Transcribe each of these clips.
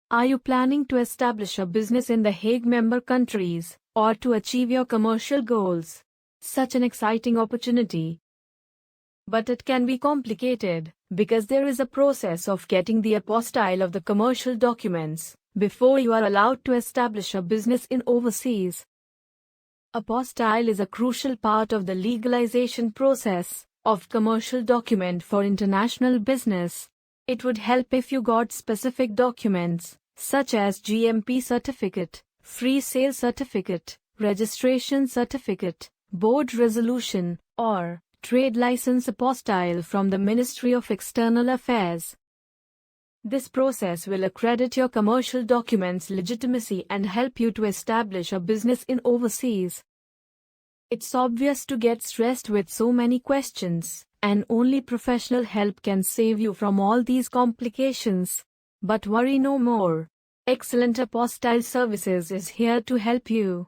Are you planning to establish a business in the Hague member countries, or to achieve your commercial goals? Such an exciting opportunity. But it can be complicated, because there is a process of getting the apostille of the commercial documents, before you are allowed to establish a business in overseas. Apostille is a crucial part of the legalization process of commercial document for international business. It would help if you got specific documents, such as GMP certificate, free sale certificate, registration certificate, board resolution, or trade license apostille from the Ministry of External Affairs. This process will accredit your commercial documents' legitimacy and help you to establish a business in overseas. It's obvious to get stressed with so many questions, and only professional help can save you from all these complications. But worry no more. Excellent Apostille Services is here to help you.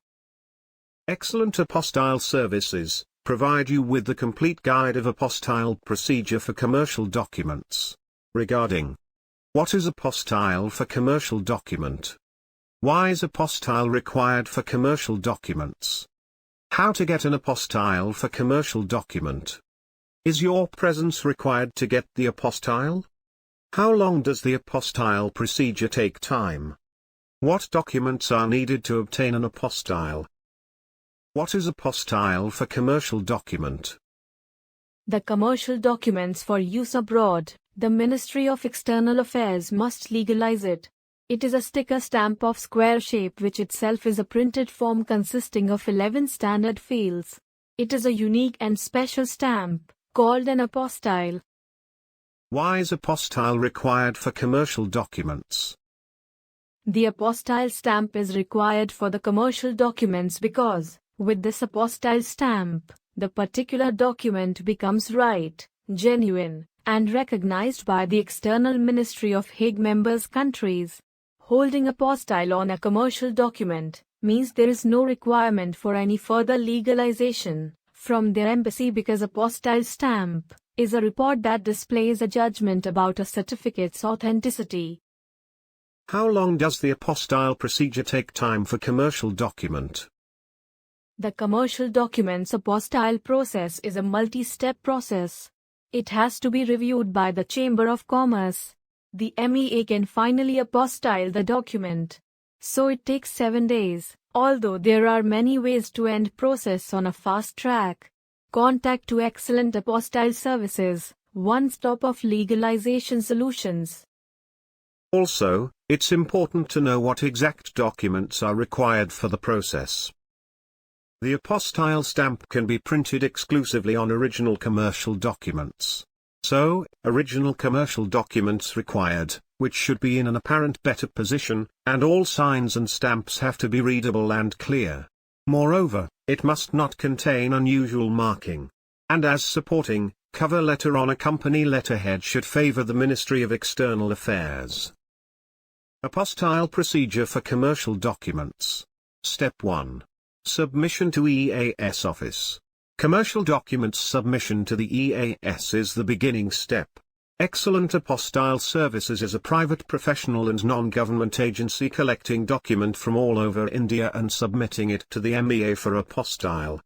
Excellent Apostille Services provide you with the complete guide of apostille procedure for commercial documents. Regarding: what is apostille for commercial document? Why is apostille required for commercial documents? How to get an apostille for commercial document? Is your presence required to get the apostille? How long does the apostille procedure take time? What documents are needed to obtain an apostille? What is apostille for commercial document? The commercial documents for use abroad, the Ministry of External Affairs must legalize it. It is a sticker stamp of square shape which itself is a printed form consisting of 11 standard fields. It is a unique and special stamp, called an apostille. Why is apostille required for commercial documents? The apostille stamp is required for the commercial documents because, with this apostille stamp, the particular document becomes right, genuine, and recognized by the External Ministry of Hague members countries. Holding apostille on a commercial document means there is no requirement for any further legalization from their embassy because apostille stamp is a report that displays a judgment about a certificate's authenticity. How long does the apostille procedure take time for commercial document? The commercial documents apostille process is a multi-step process. It has to be reviewed by the Chamber of Commerce. The MEA can finally apostille the document. So it takes 7 days, although there are many ways to end process on a fast track. Contact to Excellent Apostille Services, one stop of legalization solutions. Also, it's important to know what exact documents are required for the process. The apostille stamp can be printed exclusively on original commercial documents. So, original commercial documents required, which should be in an apparent better position, and all signs and stamps have to be readable and clear. Moreover, it must not contain unusual marking. And as supporting, cover letter on a company letterhead should favor the Ministry of External Affairs. Apostille procedure for commercial documents. Step 1. Submission to EAS office. Commercial documents submission to the EAS is the beginning step. Excellent Apostille Services is a private professional and non-government agency collecting document from all over India and submitting it to the MEA for apostille.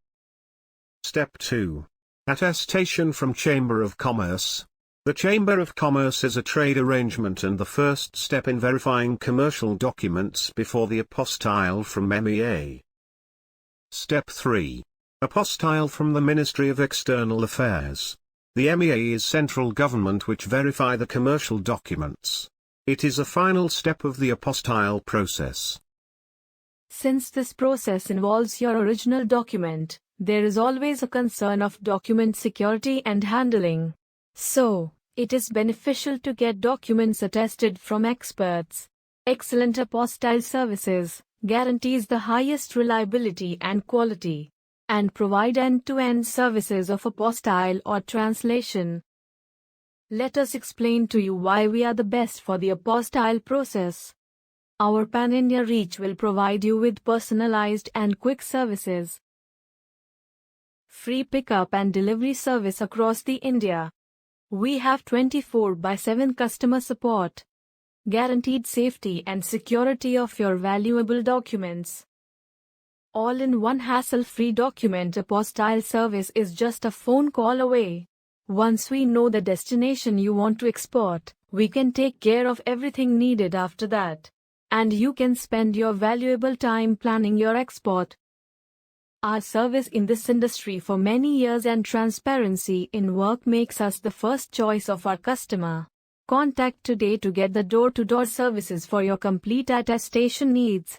Step 2. Attestation from Chamber of Commerce. The Chamber of Commerce is a trade arrangement and the first step in verifying commercial documents before the apostille from MEA. Step 3. Apostille from the Ministry of External Affairs. The MEA is central government which verify the commercial documents. It is a final step of the apostille process. Since this process involves your original document, there is always a concern of document security and handling. So, it is beneficial to get documents attested from experts. Excellent Apostille Services guarantees the highest reliability and quality, and provide end-to-end services of apostille or translation. Let us explain to you why we are the best for the apostille process. Our pan-India reach will provide you with personalized and quick services. Free pickup and delivery service across the India. We have 24/7 customer support. guaranteed safety and security of your valuable documents. All in one hassle-free document apostille service is just a phone call away. Once we know the destination you want to export, we can take care of everything needed after that. And you can spend your valuable time planning your export. Our service in this industry for many years and transparency in work makes us the first choice of our customer. Contact today to get the door-to-door services for your complete attestation needs.